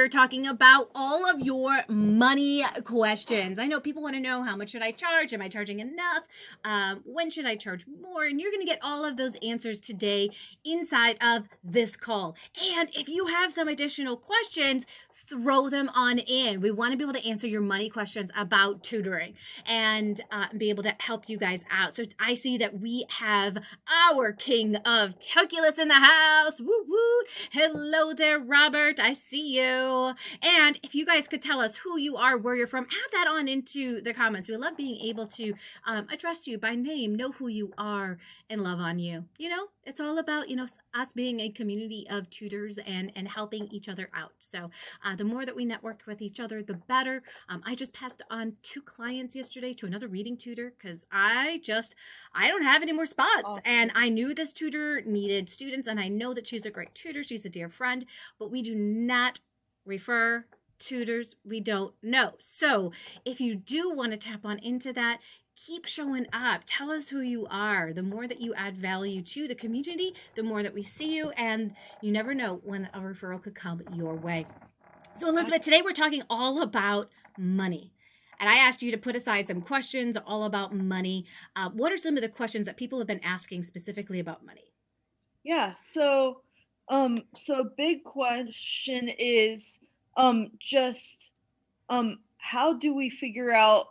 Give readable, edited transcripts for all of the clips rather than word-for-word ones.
here talking about all of your money questions. I know people want to know, how much should I charge? Am I charging enough? When should I charge more? And you're going to get all of those answers today inside of this call. And if you have some additional questions, throw them on in. We want to be able to answer your money questions about tutoring and be able to help you guys out. So I see that we have our king of calculus in the house. Woo woo. Hello there, Robert. I see you. And if you guys could tell us who you are, where you're from, add that on into the comments. We love being able to address you by name, know who you are, and love on you. You know, it's all about, us being a community of tutors and helping each other out. So the more that we network with each other, the better. I just passed on 2 clients yesterday to another reading tutor because I don't have any more spots. And I knew this tutor needed students, and I know that she's a great tutor. She's a dear friend, but we do not refer tutors we don't know. So if you do want to tap on into that, keep showing up. Tell us who you are. The more that you add value to the community, the more that we see you, and you never know when a referral could come your way. So Elizabeth, today we're talking all about money. And I asked you to put aside some questions all about money. What are some of the questions that people have been asking specifically about money? Yeah, so a big question is how do we figure out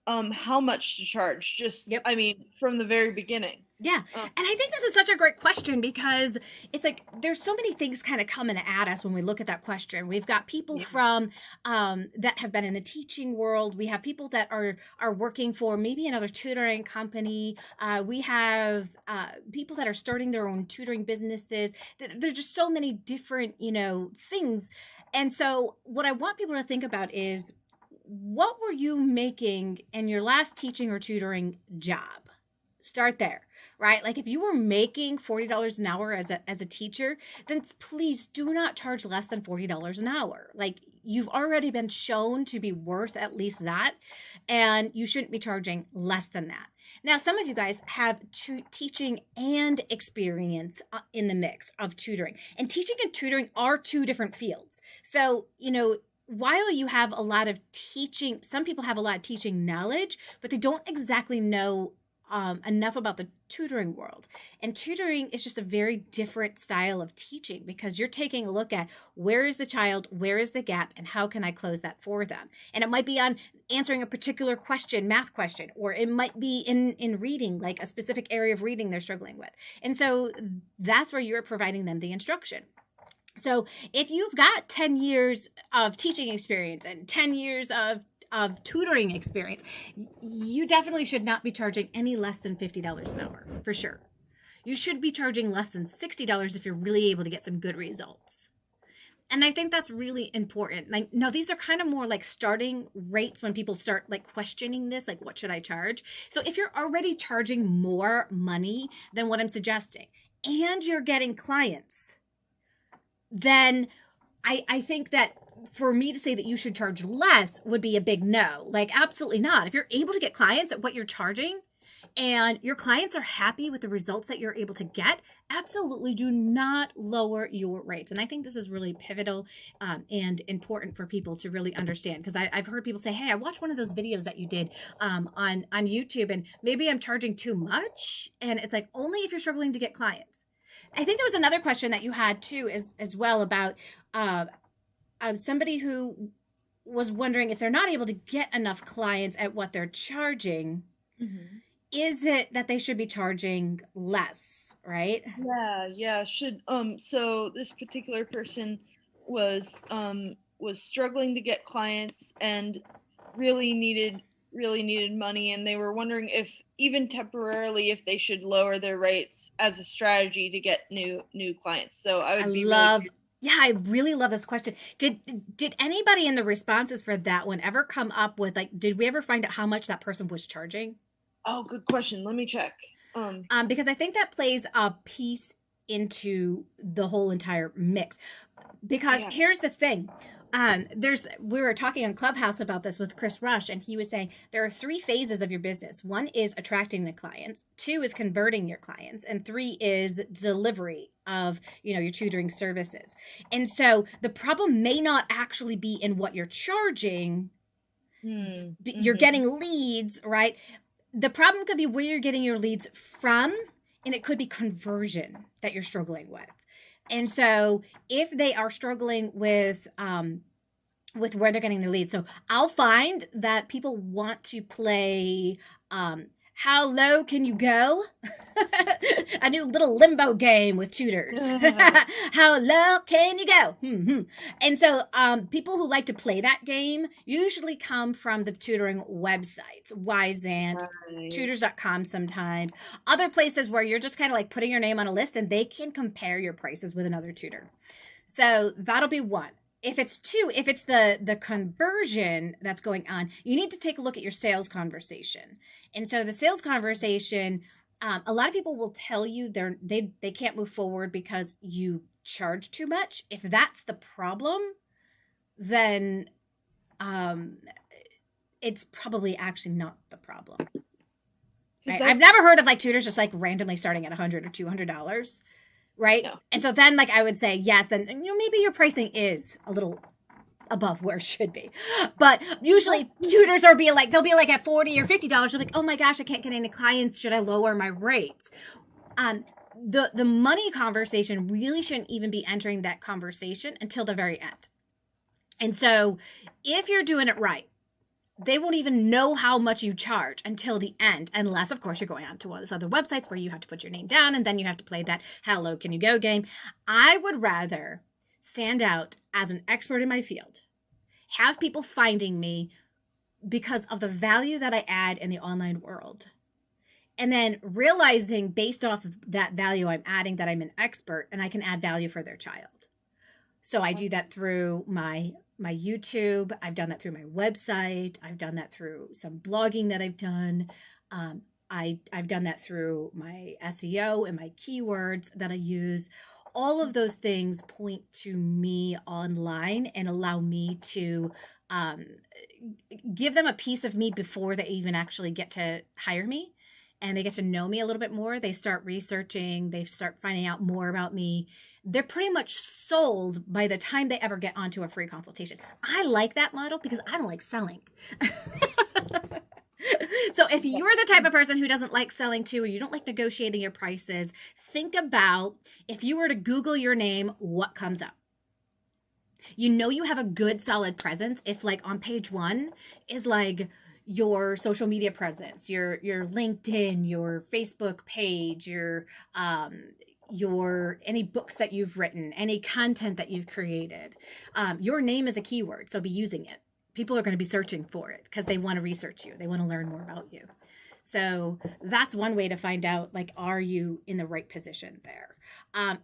how much to charge? Yep. I mean, from the very beginning. Yeah. And I think this is such a great question because it's like there's so many things kind of coming at us when we look at that question. We've got people from that have been in the teaching world. We have people that are working for maybe another tutoring company. We have people that are starting their own tutoring businesses. There's just so many different, things. And so what I want people to think about is, what were you making in your last teaching or tutoring job? Start there, right? Like if you were making $40 an hour as a teacher, then please do not charge less than $40 an hour. Like you've already been shown to be worth at least that, and you shouldn't be charging less than that. Now, some of you guys have teaching and experience in the mix of tutoring, and teaching and tutoring are 2 different fields. So, while you have a lot of teaching, some people have a lot of teaching knowledge, but they don't exactly know enough about the tutoring world. And tutoring is just a very different style of teaching because you're taking a look at where is the child, where is the gap, and how can I close that for them? And it might be on answering a particular question, math question, or it might be in reading, like a specific area of reading they're struggling with. And so that's where you're providing them the instruction. So if you've got 10 years of teaching experience and 10 years of tutoring experience, you definitely should not be charging any less than $50 an hour, for sure. You should be charging less than $60 if you're really able to get some good results. And I think that's really important. Like, no, these are kind of more like starting rates when people start like questioning this, like, what should I charge? So if you're already charging more money than what I'm suggesting, and you're getting clients, then I think that for me to say that you should charge less would be a big no. Like, absolutely not. If you're able to get clients at what you're charging and your clients are happy with the results that you're able to get, absolutely do not lower your rates. And I think this is really pivotal and important for people to really understand, because I've heard people say, hey, I watched one of those videos that you did on YouTube, and maybe I'm charging too much. And it's like, only if you're struggling to get clients. I think there was another question that you had too as well about somebody who was wondering if they're not able to get enough clients at what they're charging. Mm-hmm. Is it that they should be charging less, right? Yeah. So this particular person was struggling to get clients and really needed money, and they were wondering if, even temporarily, if they should lower their rates as a strategy to get new clients. So I really love this question. Did anybody in the responses for that one ever come up with, like, did we ever find out how much that person was charging? Oh, good question. Let me check. Because I think that plays a piece into the whole entire mix. Because here's the thing. We were talking on Clubhouse about this with Chris Rush, and he was saying there are 3 phases of your business. 1 is attracting the clients, 2 is converting your clients, and 3 is delivery of, your tutoring services. And so the problem may not actually be in what you're charging. You're getting leads, right? The problem could be where you're getting your leads from, and it could be conversion that you're struggling with. And so if they are struggling with where they're getting their leads, so I'll find that people want to play how low can you go? A new little limbo game with tutors. How low can you go? And so people who like to play that game usually come from the tutoring websites, Wyzant, tutors.com sometimes, other places where you're just kind of like putting your name on a list and they can compare your prices with another tutor. So that'll be 1. If it's 2, if it's the conversion that's going on, you need to take a look at your sales conversation. And so the sales conversation, a lot of people will tell you they can't move forward because you charge too much. If that's the problem, then it's probably actually not the problem. Right? I've never heard of like tutors just like randomly starting at $100 or $200. Right. No. And so then like I would say, yes, then, maybe your pricing is a little above where it should be. But usually tutors they'll be like at $40 or $50. They're like, oh my gosh, I can't get any clients. Should I lower my rates? The money conversation really shouldn't even be entering that conversation until the very end. And so if you're doing it right, they won't even know how much you charge until the end, unless, of course, you're going on to one of those other websites where you have to put your name down and then you have to play that how low can you go game. I would rather stand out as an expert in my field, have people finding me because of the value that I add in the online world, and then realizing based off of that value I'm adding that I'm an expert and I can add value for their child. So I do that through my YouTube. I've done that through my website. I've done that through some blogging that I've done. I've done that through my SEO and my keywords that I use. All of those things point to me online and allow me to give them a piece of me before they even actually get to hire me. And they get to know me a little bit more. They start researching. They start finding out more about me. They're pretty much sold by the time they ever get onto a free consultation. I like that model because I don't like selling. So if you're the type of person who doesn't like selling too, or you don't like negotiating your prices, think about if you were to Google your name, what comes up? You have a good solid presence if like on page 1 is like your social media presence, your LinkedIn, your Facebook page, your any books that you've written, any content that you've created. Your name is a keyword, so be using it. People are going to be searching for it because they want to research you. They want to learn more about you. So that's one way to find out, like, are you in the right position there?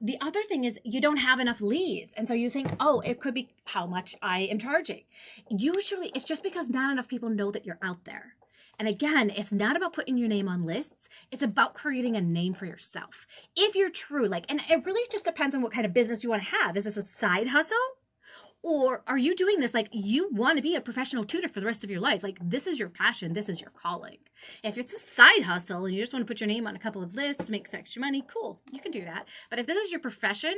The other thing is you don't have enough leads. And so you think, oh, it could be how much I am charging. Usually it's just because not enough people know that you're out there. And again, it's not about putting your name on lists. It's about creating a name for yourself. If you're true, and it really just depends on what kind of business you want to have. Is this a side hustle? Or are you doing this like you want to be a professional tutor for the rest of your life? Like this is your passion. This is your calling. If it's a side hustle and you just want to put your name on a couple of lists to make some extra money, cool. You can do that. But if this is your profession,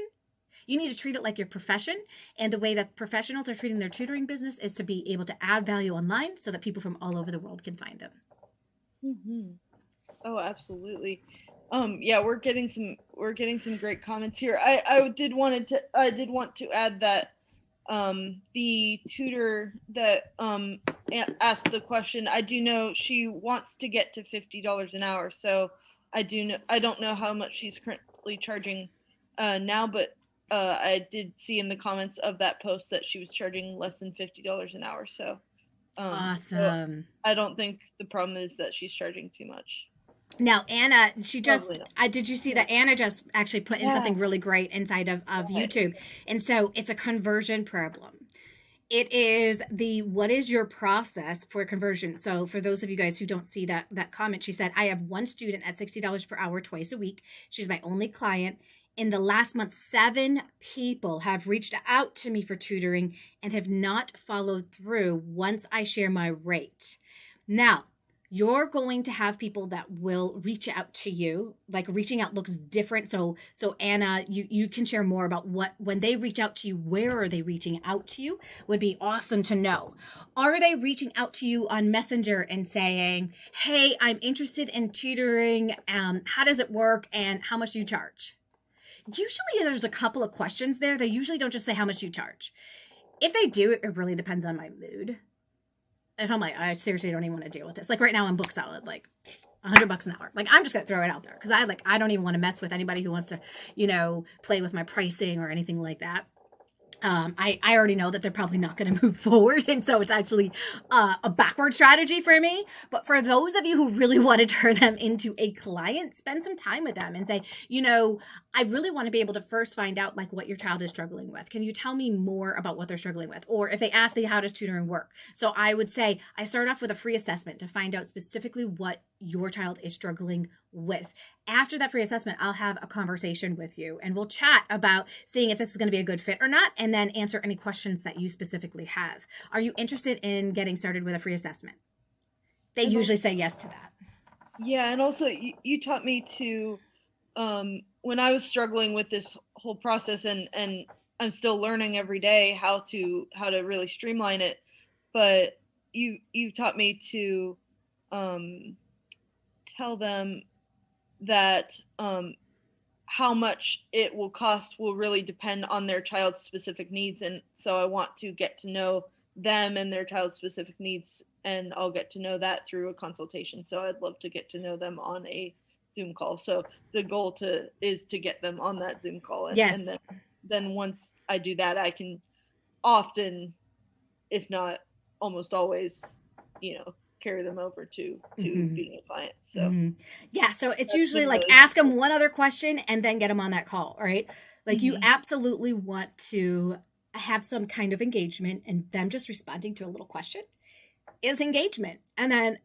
you need to treat it like your profession. And the way that professionals are treating their tutoring business is to be able to add value online so that people from all over the world can find them. Mm-hmm. Oh, absolutely. Yeah, we're getting some great comments here. I did want to add that the tutor that asked the question, I do know she wants to get to $50 an hour. So I don't know how much she's currently charging now, but I did see in the comments of that post that she was charging less than $50 an hour. So awesome. So I don't think the problem is that she's charging too much. Now, Anna, did you see that Anna just actually put in something really great inside of YouTube? And so it's a conversion problem. It is what is your process for conversion? So for those of you guys who don't see that comment, she said, I have one student at $60 per hour twice a week. She's my only client. In the last month, 7 people have reached out to me for tutoring and have not followed through once I share my rate. Now, you're going to have people that will reach out to you. Like, reaching out looks different. So Anna, you can share more about when they reach out to you, where are they reaching out to you? Would be awesome to know. Are they reaching out to you on Messenger and saying, hey, I'm interested in tutoring. How does it work? And how much do you charge? Usually there's a couple of questions there. They usually don't just say how much you charge. If they do, it really depends on my mood. If I'm like, I seriously don't even want to deal with this. Like right now I'm book solid, like $100 an hour. Like I'm just going to throw it out there because I don't even want to mess with anybody who wants to, play with my pricing or anything like that. I already know that they're probably not going to move forward. And so it's actually a backward strategy for me. But for those of you who really want to turn them into a client, spend some time with them and say, I really want to be able to first find out like what your child is struggling with. Can you tell me more about what they're struggling with? Or if they ask me, how does tutoring work? So I would say I start off with a free assessment to find out specifically what your child is struggling with. After that free assessment, I'll have a conversation with you and we'll chat about seeing if this is going to be a good fit or not, and then answer any questions that you specifically have. Are you interested in getting started with a free assessment? They usually say yes to that. Yeah, and also you taught me to, when I was struggling with this whole process, and I'm still learning every day how to really streamline it, but you taught me to tell them that how much it will cost will really depend on their child's specific needs. And so I want to get to know them and their child's specific needs, and I'll get to know that through a consultation. So I'd love to get to know them on a Zoom call. So the goal is to get them on that Zoom call. And, yes. And then once I do that, I can often, if not almost always, carry them over to being a client. So yeah, so it's usually like ask them one other question and then get them on that call, right? Like you absolutely want to have some kind of engagement, and them just responding to a little question is engagement. And then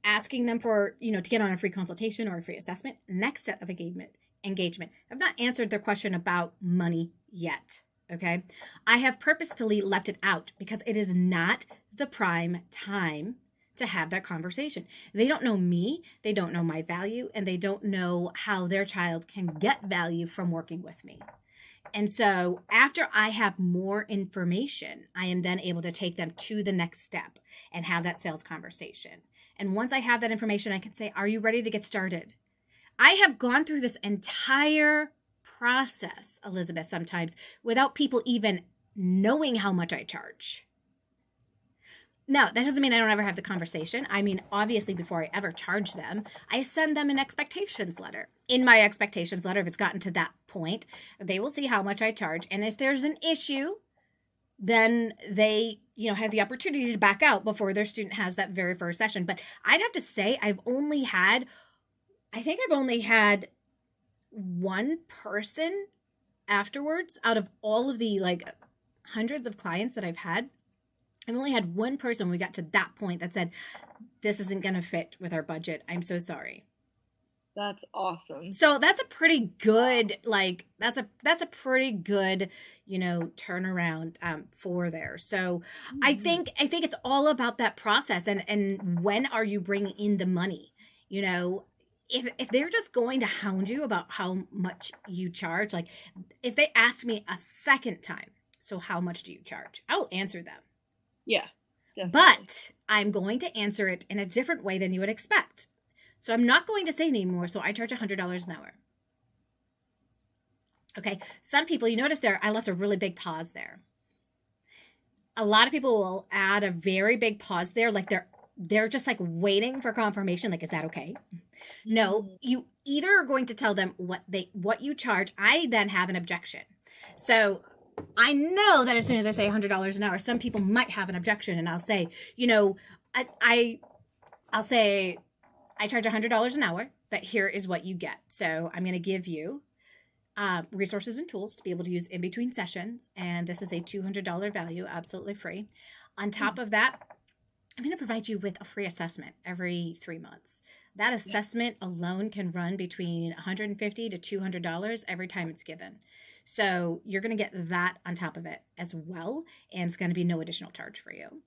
asking them for, to get on a free consultation or a free assessment, next set of engagement. I've not answered their question about money yet. Okay. I have purposefully left it out because it is not the prime time to have that conversation. They don't know me, they don't know my value, and they don't know how their child can get value from working with me. And so after I have more information, I am then able to take them to the next step and have that sales conversation. And once I have that information, I can say, are you ready to get started? I have gone through this entire process, Elizabeth, sometimes without people even knowing how much I charge. No, that doesn't mean I don't ever have the conversation. I mean, obviously, before I ever charge them, I send them an expectations letter. In my expectations letter, if it's gotten to that point, they will see how much I charge. And if there's an issue, then they, have the opportunity to back out before their student has that very first session. But I'd have to say I've only had one person afterwards out of all of the hundreds of clients that I've had. I've only had one person when we got to that point that said, this isn't going to fit with our budget. I'm so sorry. That's awesome. So that's a pretty good, that's a pretty good, turnaround for there. So I think it's all about that process and when are you bringing in the money? If they're just going to hound you about how much you charge, like if they ask me a second time, so how much do you charge? I will answer them. Yeah, definitely. But I'm going to answer it in a different way than you would expect. So I'm not going to say anymore. So I charge $100 an hour. Okay. Some people, you notice there, I left a really big pause there. A lot of people will add a very big pause there. Like they're just waiting for confirmation. Like, is that okay? No, you either are going to tell them what you charge. I then have an objection. So I know that as soon as I say $100 an hour, some people might have an objection, and I'll say, I'll say I charge $100 an hour, but here is what you get. So I'm going to give you resources and tools to be able to use in between sessions, and this is a $200 value, absolutely free. On top of that, I'm going to provide you with a free assessment every 3 months. That assessment alone can run between $150 to $200 every time it's given. So you're going to get that on top of it as well, and it's going to be no additional charge for you.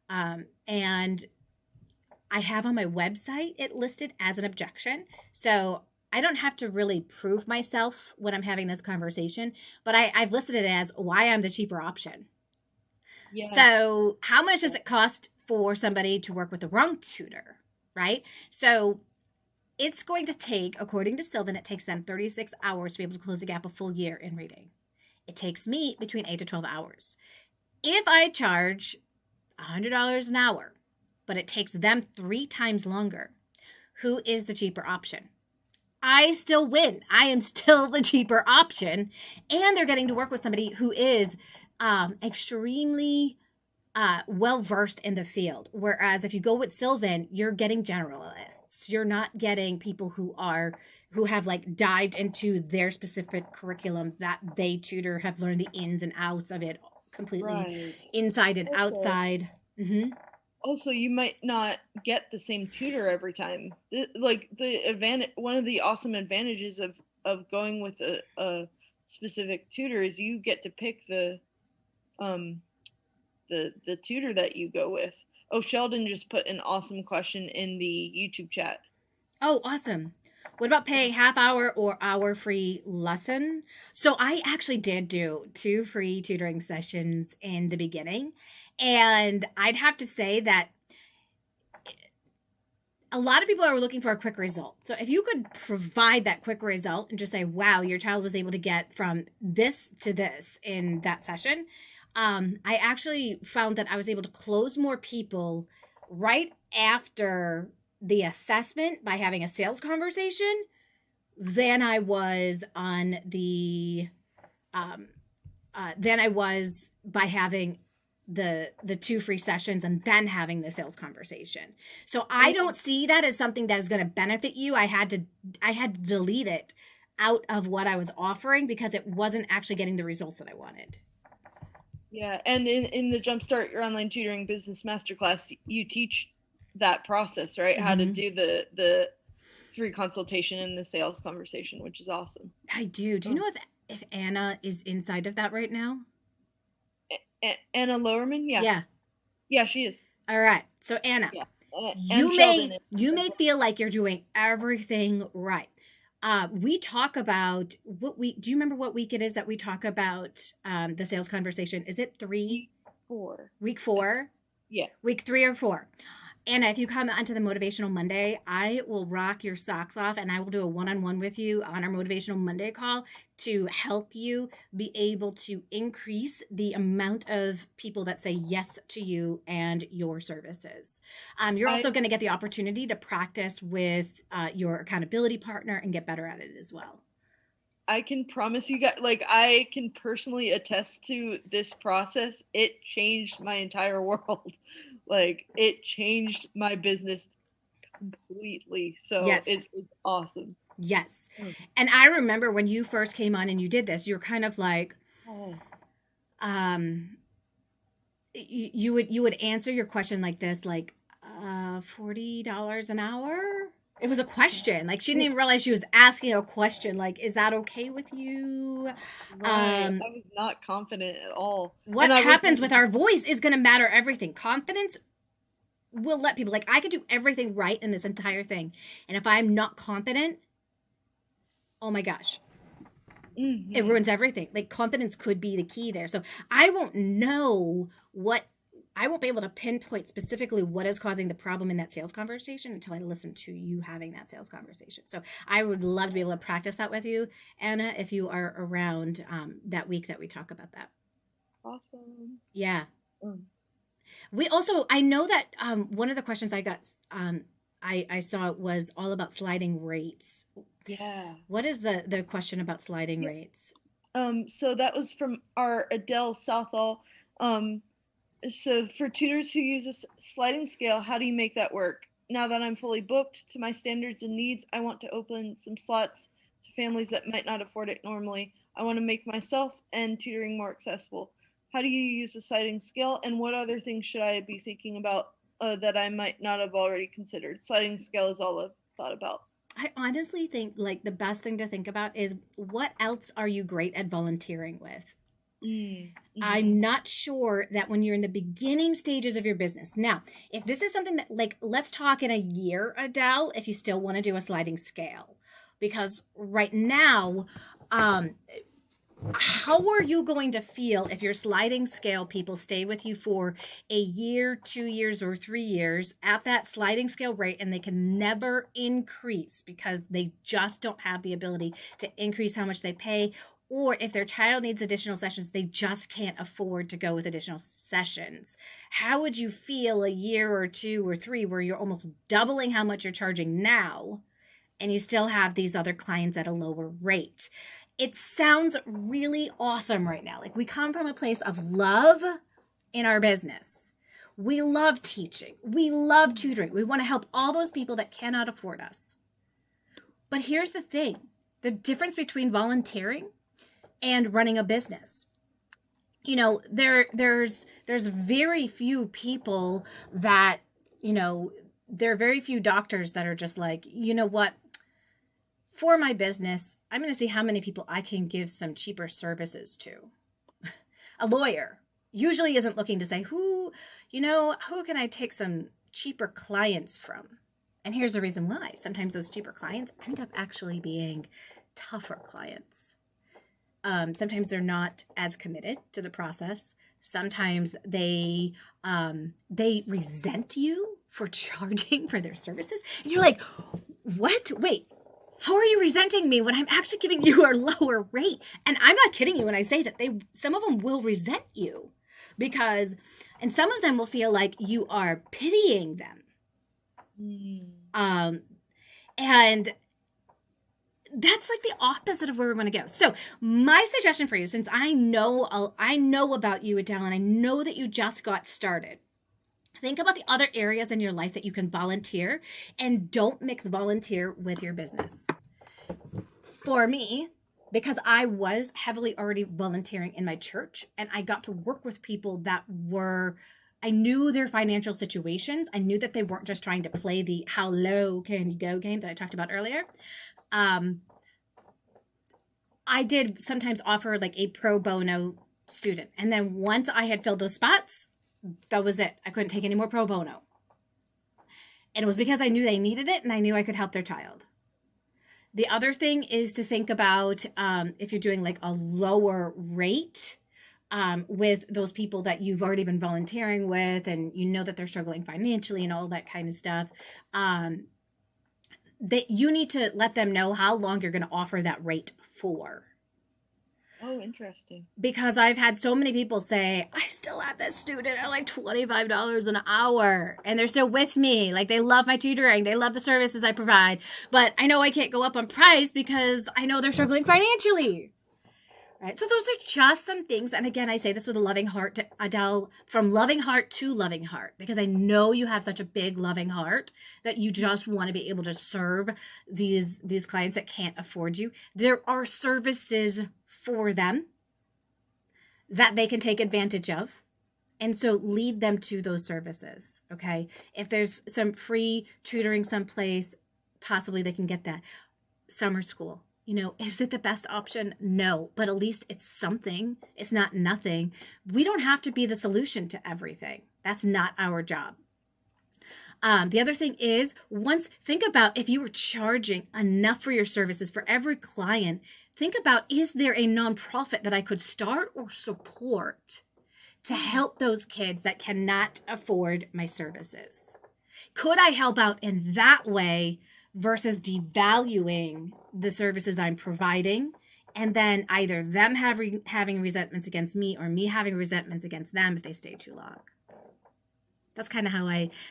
And I have on my website it listed as an objection. So I don't have to really prove myself when I'm having this conversation, but I've listed it as why I'm the cheaper option. Yes. So how much does it cost for somebody to work with the wrong tutor, right? So it's going to take, according to Sylvan, it takes them 36 hours to be able to close the gap a full year in reading. It takes me between 8 to 12 hours. If I charge $100 an hour, but it takes them 3 times longer, who is the cheaper option? I still win. I am still the cheaper option. And they're getting to work with somebody who is extremely well-versed in the field. Whereas if you go with Sylvan, you're getting generalists. You're not getting people who have like dived into their specific curriculum that they tutor, have learned the ins and outs of it completely, inside and outside. Mm-hmm. Also, you might not get the same tutor every time. One of the awesome advantages of going with a specific tutor is you get to pick the tutor that you go with. Oh, Sheldon just put an awesome question in the YouTube chat. Oh, awesome. What about paying half hour or hour free lesson? So I actually did do 2 free tutoring sessions in the beginning. And I'd have to say that a lot of people are looking for a quick result. So if you could provide that quick result and just say, wow, your child was able to get from this to this in that session, I actually found that I was able to close more people right after the assessment by having a sales conversation than I was on the than I was by having the 2 free sessions and then having the sales conversation. So I don't see that as something that is going to benefit you. I had to delete it out of what I was offering because it wasn't actually getting the results that I wanted. Yeah, and in the Jumpstart Your Online Tutoring Business Masterclass, you teach that process, right? Mm-hmm. How to do the free consultation and the sales conversation, which is awesome. I do. Do you know if Anna is inside of that right now? Anna Lowerman? Yeah. Yeah. Yeah, she is. All right. So Anna, yeah. You may feel like you're doing everything right. We talk about do you remember what week it is that we talk about the sales conversation? Is it 3? Week 4? Yeah. Week 3 or 4. Anna, if you come onto the Motivational Monday, I will rock your socks off and I will do a one-on-one with you on our Motivational Monday call to help you be able to increase the amount of people that say yes to you and your services. You're also going to get the opportunity to practice with your accountability partner and get better at it as well. I can promise you guys, I can personally attest to this process. It changed my entire world. It changed my business completely. So yes. It's awesome. Yes. And I remember when you first came on and you did this, you were kind of like, you would answer your question like this, $40 an hour. It was a question. She didn't even realize she was asking a question. Is that okay with you? Right. I was not confident at all. What happens with our voice is going to matter everything. Confidence will let people, I could do everything right in this entire thing. And if I'm not confident, oh my gosh, it ruins everything. Confidence could be the key there. So I won't be able to pinpoint specifically what is causing the problem in that sales conversation until I listen to you having that sales conversation. So I would love to be able to practice that with you, Anna, if you are around that week that we talk about that. Awesome. Yeah. I know that one of the questions I got, I saw was all about sliding rates. Yeah. What is the question about sliding rates? So that was from our Adele Southall. So for tutors who use a sliding scale, how do you make that work? Now that I'm fully booked to my standards and needs, I want to open some slots to families that might not afford it normally. I want to make myself and tutoring more accessible. How do you use a sliding scale, and what other things should I be thinking about that I might not have already considered? Sliding scale is all of thought about. I honestly think like the best thing to think about is what else are you great at volunteering with? Mm-hmm. I'm not sure that when you're in the beginning stages of your business. Now, if this is something that, like, let's talk in a year, Adele, if you still want to do a sliding scale. Because right now, um, how are you going to feel if your sliding scale people stay with you for a year, 2 years, or 3 years at that sliding scale rate and they can never increase because they just don't have the ability to increase how much they pay? Or if their child needs additional sessions, they just can't afford to go with additional sessions. How would you feel a year or 2 or 3 where you're almost doubling how much you're charging now and you still have these other clients at a lower rate? It sounds really awesome right now. Like we come from a place of love in our business. We love teaching. We love tutoring. We want to help all those people that cannot afford us. But here's the thing. The difference between volunteering and running a business. You know, there's very few people that, you know, there are very few doctors that are just like, you know what? For my business, I'm going to see how many people I can give some cheaper services to. A lawyer usually isn't looking to say, who can I take some cheaper clients from? And here's the reason why. Sometimes those cheaper clients end up actually being tougher clients. Sometimes they're not as committed to the process. Sometimes they resent you for charging for their services. And you're like, what? Wait. How are you resenting me when I'm actually giving you a lower rate? And I'm not kidding you when I say that some of them will resent you and some of them will feel like you are pitying them. And that's like the opposite of where we want to go. So my suggestion for you, since I know about you, Adele, and I know that you just got started, think about the other areas in your life that you can volunteer, and don't mix volunteer with your business. For me, because I was heavily already volunteering in my church and I got to work with people that I knew their financial situations. I knew that they weren't just trying to play the how low can you go game that I talked about earlier. I did sometimes offer like a pro bono student. And then once I had filled those spots, that was it. I couldn't take any more pro bono. And it was because I knew they needed it and I knew I could help their child. The other thing is to think about if you're doing like a lower rate with those people that you've already been volunteering with and you know that they're struggling financially and all that kind of stuff, that you need to let them know how long you're going to offer that rate for. Oh, interesting. Because I've had so many people say, I still have that student at like $25 an hour and they're still with me. Like they love my tutoring. They love the services I provide. But I know I can't go up on price because I know they're struggling financially. Right? So those are just some things. And again, I say this with a loving heart to Adele, from loving heart to loving heart, because I know you have such a big loving heart that you just want to be able to serve these clients that can't afford you. There are services for them that they can take advantage of. And so lead them to those services. Okay. If there's some free tutoring someplace, possibly they can get that. Summer school. You know, is it the best option? No, but at least it's something. It's not nothing. We don't have to be the solution to everything. That's not our job. The other thing is, think about if you were charging enough for your services for every client, think about, is there a nonprofit that I could start or support to help those kids that cannot afford my services? Could I help out in that way versus devaluing the services I'm providing, and then either them having resentments against me or me having resentments against them if they stay too long? That's kind of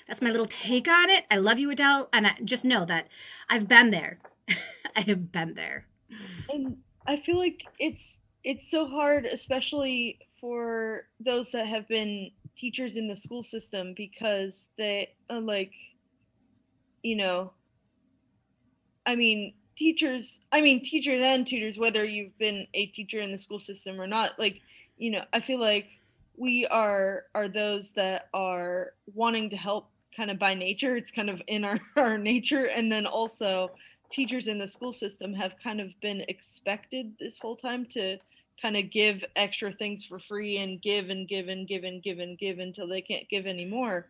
that's my little take on it. I love you, Adele, and I just know that I've been there. I have been there. And I feel like it's so hard, especially for those that have been teachers in the school system, because they teachers and tutors, whether you've been a teacher in the school system or not, I feel like we are those that are wanting to help kind of by nature. It's kind of in our nature. And then also teachers in the school system have kind of been expected this whole time to kind of give extra things for free and give and give and give and give and give until they can't give anymore.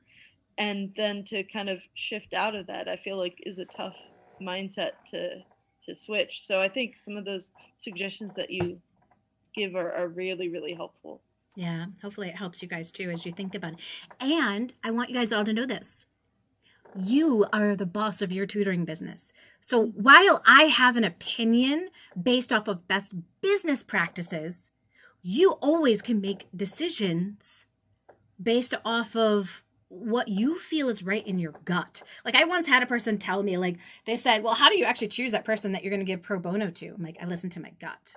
And then to kind of shift out of that, I feel like is a tough mindset to switch. So I think some of those suggestions that you give are really, really helpful. Yeah, hopefully it helps you guys too as you think about it. And I want you guys all to know this. You are the boss of your tutoring business. So while I have an opinion based off of best business practices, you always can make decisions based off of what you feel is right in your gut. Like I once had a person tell me, like they said, well, how do you actually choose that person that you're going to give pro bono to? I'm like, I listen to my gut.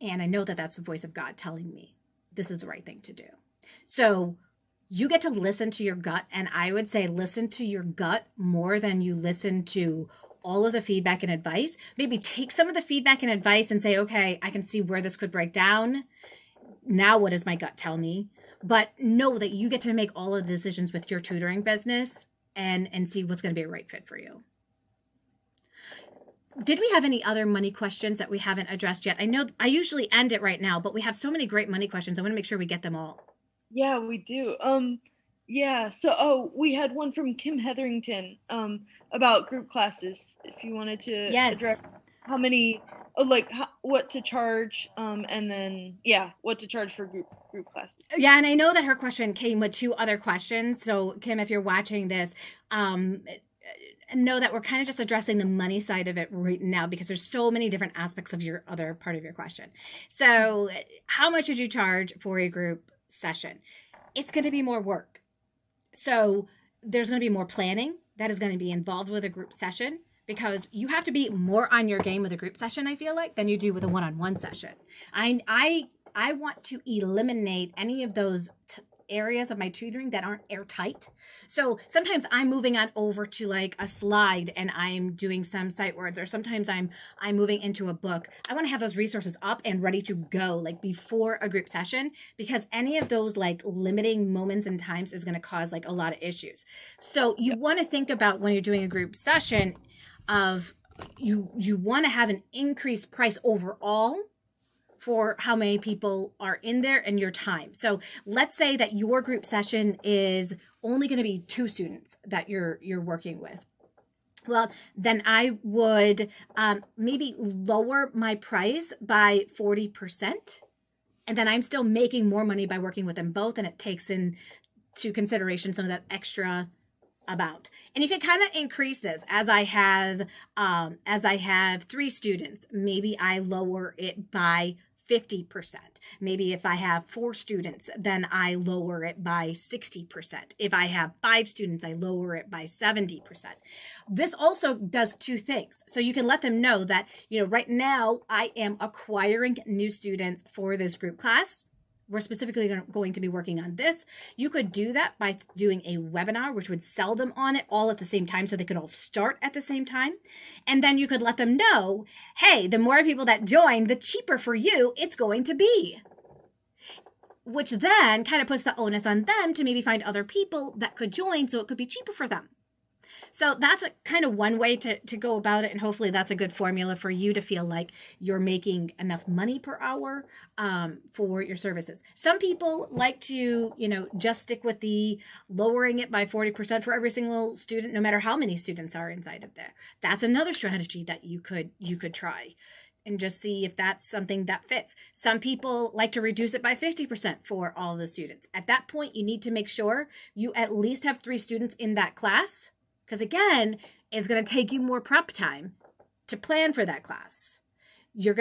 And I know that that's the voice of God telling me this is the right thing to do. So you get to listen to your gut. And I would say listen to your gut more than you listen to all of the feedback and advice. Maybe take some of the feedback and advice and say, okay, I can see where this could break down. Now what does my gut tell me? But know that you get to make all of the decisions with your tutoring business and see what's going to be a right fit for you. Did we have any other money questions that we haven't addressed yet? I know I usually end it right now, but we have so many great money questions. I want to make sure we get them all. Yeah, we do. Yeah. So, we had one from Kim Hetherington, about group classes. If you wanted to address Yes. how many, what to charge, and then what to charge for group classes. Yeah, and I know that her question came with two other questions. So, Kim, if you're watching this, know that we're kind of just addressing the money side of it right now because there's so many different aspects of your other part of your question. So, how much would you charge for a group session? It's going to be more work. So, there's going to be more planning that is going to be involved with a group session because you have to be more on your game with a group session, I feel like, than you do with a one-on-one session. I want to eliminate any of those areas of my tutoring that aren't airtight. So sometimes I'm moving on over to like a slide and I'm doing some sight words, or sometimes I'm moving into a book. I want to have those resources up and ready to go like before a group session, because any of those like limiting moments and times is going to cause like a lot of issues. So you want to think about when you're doing a group session of you want to have an increased price overall for how many people are in there and your time. So let's say that your group session is only going to be 2 students that you're working with. Well, then I would maybe lower my price by 40%. And then I'm still making more money by working with them both. And it takes into consideration some of that extra amount. And you can kind of increase this as I have 3 students. Maybe I lower it by 50%. Maybe if I have 4 students, then I lower it by 60%. If I have 5 students, I lower it by 70%. This also does 2 things. So you can let them know that, right now I am acquiring new students for this group class. We're specifically going to be working on this. You could do that by doing a webinar, which would sell them on it all at the same time so they could all start at the same time. And then you could let them know, hey, the more people that join, the cheaper for you it's going to be. Which then kind of puts the onus on them to maybe find other people that could join so it could be cheaper for them. So that's kind of one way to go about it. And hopefully that's a good formula for you to feel like you're making enough money per hour for your services. Some people like to, just stick with the lowering it by 40% for every single student, no matter how many students are inside of there. That's another strategy that you could try and just see if that's something that fits. Some people like to reduce it by 50% for all the students. At that point, you need to make sure you at least have 3 students in that class. Because again, it's going to take you more prep time to plan for that class. You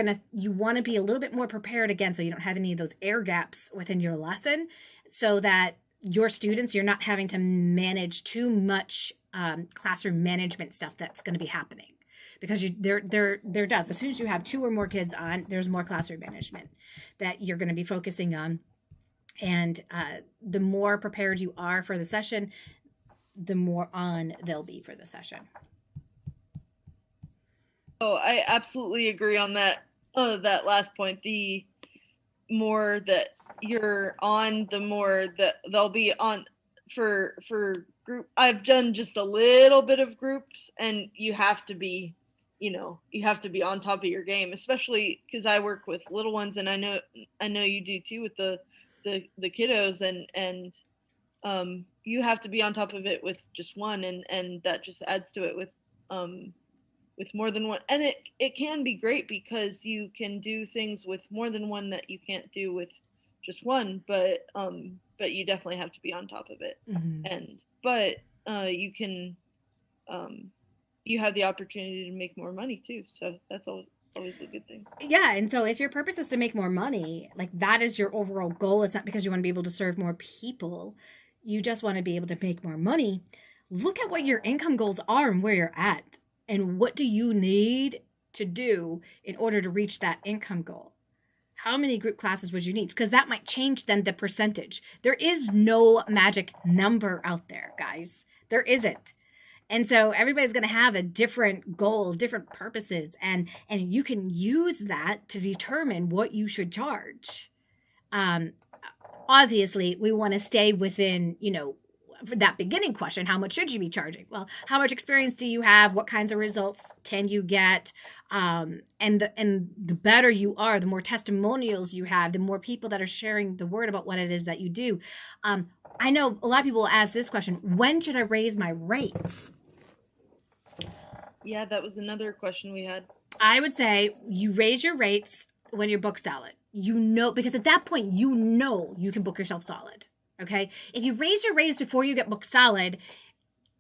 want to be a little bit more prepared again, so you don't have any of those air gaps within your lesson, so that your students, you're not having to manage too much classroom management stuff that's going to be happening. Because there does. As soon as you have 2 or more kids on, there's more classroom management that you're going to be focusing on. And the more prepared you are for the session, the more on they'll be for the session. Oh, I absolutely agree on that last point. The more that you're on, the more that they'll be on for group, I've done just a little bit of groups, and you have to be, you have to be on top of your game, especially because I work with little ones, and I know you do too with the kiddos, and you have to be on top of it with just one, and that just adds to it with more than one, and it can be great because you can do things with more than one that you can't do with just one, but you definitely have to be on top of it. Mm-hmm. But you can, you have the opportunity to make more money too, so that's always a good thing. Yeah, and so if your purpose is to make more money, like that is your overall goal. It's not because you want to be able to serve more people. You just want to be able to make more money. Look at what your income goals are and where you're at. And what do you need to do in order to reach that income goal? How many group classes would you need? Because that might change then the percentage. There is no magic number out there, guys. There isn't. And so everybody's going to have a different goal, different purposes, and you can use that to determine what you should charge. Obviously, we want to stay within, for that beginning question, how much should you be charging? Well, how much experience do you have? What kinds of results can you get? And the better you are, the more testimonials you have, the more people that are sharing the word about what it is that you do. I know a lot of people will ask this question: when should I raise my rates? Yeah, that was another question we had. I would say you raise your rates when you're booked solid. Because at that point, you can book yourself solid. Okay. If you raise your rates before you get booked solid,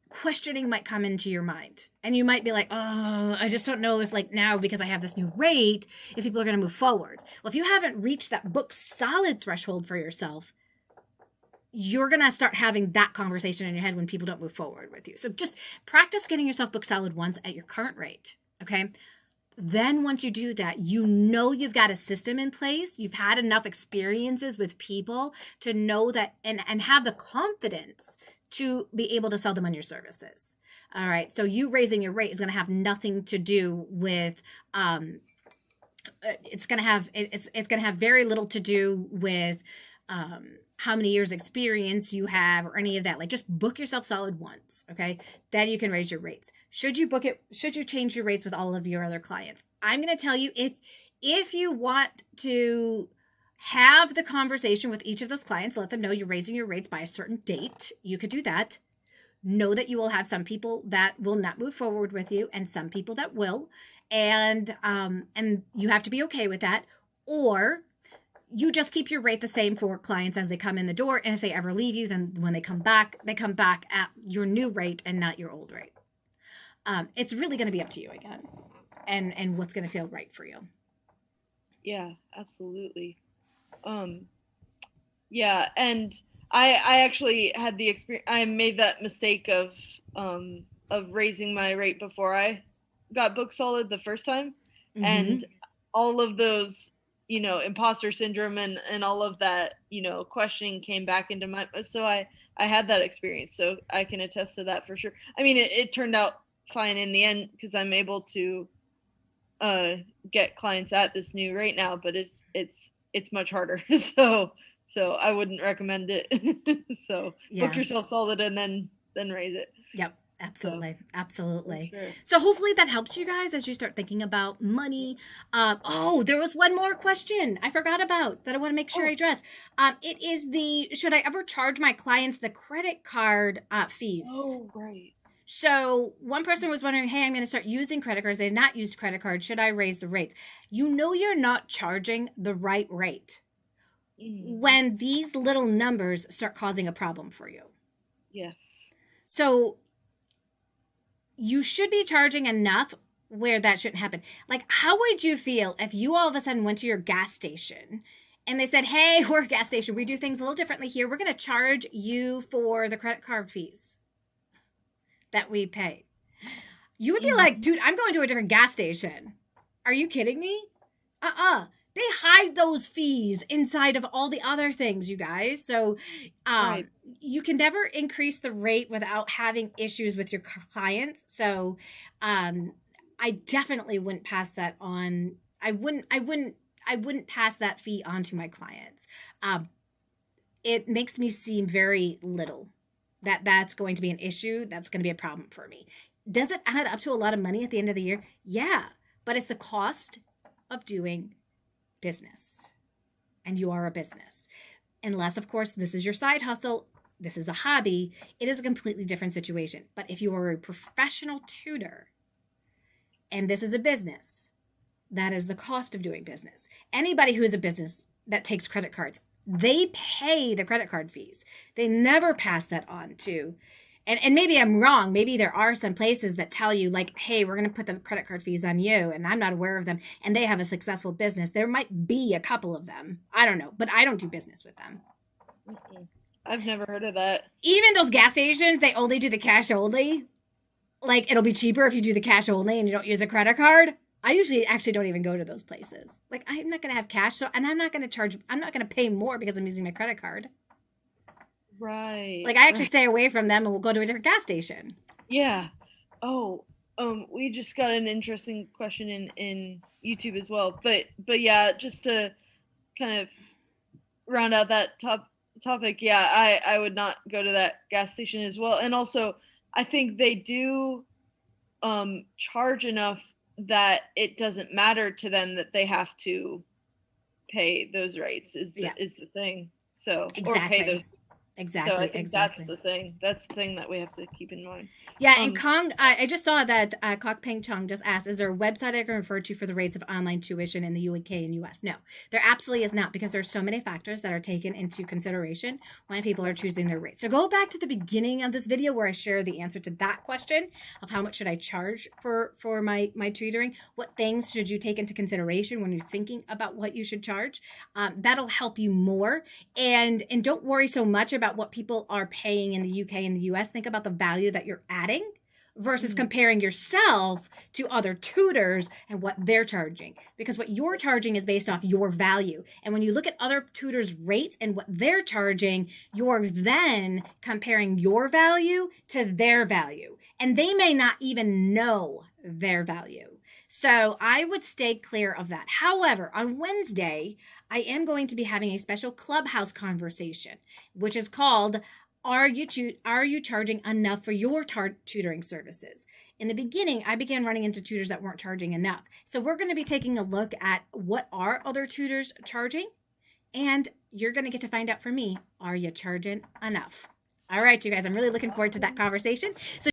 questioning might come into your mind. And you might be like, oh, I just don't know if now, because I have this new rate, if people are going to move forward. Well, if you haven't reached that booked solid threshold for yourself, you're going to start having that conversation in your head when people don't move forward with you. So just practice getting yourself booked solid once at your current rate. Okay. Then once you do that, you've got a system in place. You've had enough experiences with people to know that and have the confidence to be able to sell them on your services. All right. So you raising your rate is going to have nothing to do with, it's going to have very little to do with, how many years experience you have or any of that. Just book yourself solid once. Okay. Then you can raise your rates. Should you change your rates with all of your other clients? I'm going to tell you, if you want to have the conversation with each of those clients, let them know you're raising your rates by a certain date. You could do that. Know that you will have some people that will not move forward with you and some people that will. And you have to be okay with that. Or you just keep your rate the same for clients as they come in the door. And if they ever leave you, then when they come back at your new rate and not your old rate. It's really going to be up to you again and what's going to feel right for you. Yeah, absolutely. Yeah. And I actually had the experience, I made that mistake of raising my rate before I got booked solid the first time. Mm-hmm. And all of those, imposter syndrome and all of that, questioning came back into so I had that experience, so I can attest to that for sure. I mean, it turned out fine in the end because I'm able to get clients at this new rate now, but it's much harder. So I wouldn't recommend it. So yeah. Book yourself solid and then raise it. Yep. Absolutely. Absolutely. Sure. So hopefully that helps you guys as you start thinking about money. There was one more question I forgot about that I want to make sure I address. It is should I ever charge my clients the credit card fees? Oh, right. So one person was wondering, hey, I'm going to start using credit cards. They have not used credit cards. Should I raise the rates? You're not charging the right rate when these little numbers start causing a problem for you. Yes. So you should be charging enough where that shouldn't happen. How would you feel if you all of a sudden went to your gas station and they said, hey, we're a gas station. We do things a little differently here. We're going to charge you for the credit card fees that we pay. You would be like, dude, I'm going to a different gas station. Are you kidding me? They hide those fees inside of all the other things, you guys. So right. You can never increase the rate without having issues with your clients. So I definitely wouldn't pass that on. I wouldn't pass that fee on to my clients. It makes me seem very little. that's going to be an issue. That's going to be a problem for me. Does it add up to a lot of money at the end of the year? Yeah, but it's the cost of doing business. And you are a business. Unless, of course, this is your side hustle, this is a hobby, it is a completely different situation. But if you are a professional tutor and this is a business, that is the cost of doing business. Anybody who is a business that takes credit cards, they pay the credit card fees. They never pass that on to, and maybe I'm wrong. Maybe there are some places that tell you like, hey, we're going to put the credit card fees on you, and I'm not aware of them, and they have a successful business. There might be a couple of them. I don't know, but I don't do business with them. I've never heard of that. Even those gas stations, they only do the cash only. Like, it'll be cheaper if you do the cash only and you don't use a credit card. I usually actually don't even go to those places. Like, I'm not going to have cash, and I'm not going to pay more because I'm using my credit card. Right. Like, I actually stay away from them and we'll go to a different gas station. Yeah. Oh, we just got an interesting question in YouTube as well. But yeah, just to kind of round out that topic, yeah, I would not go to that gas station as well. And also, I think they do charge enough that it doesn't matter to them that they have to pay those rates is the thing. So exactly. Or pay those. Exactly. So I think exactly. that's the thing. That's the thing that we have to keep in mind. Yeah, and Kong, I just saw that Kok Peng Chong just asked, is there a website I can refer to for the rates of online tuition in the UK and US? No, there absolutely is not, because there's so many factors that are taken into consideration when people are choosing their rates. So go back to the beginning of this video where I share the answer to that question of how much should I charge for my tutoring? What things should you take into consideration when you're thinking about what you should charge? That'll help you more. And don't worry so much about what people are paying in the UK and the US. Think about the value that you're adding versus comparing yourself to other tutors and what they're charging. Because what you're charging is based off your value. And when you look at other tutors' rates and what they're charging, you're then comparing your value to their value. And they may not even know their value. So I would stay clear of that. However, on Wednesday, I am going to be having a special Clubhouse conversation, which is called, Are you charging enough for your tutoring services? In the beginning, I began running into tutors that weren't charging enough. So we're going to be taking a look at what are other tutors charging, and you're going to get to find out from me, are you charging enough? All right, you guys, I'm really looking forward to that conversation. So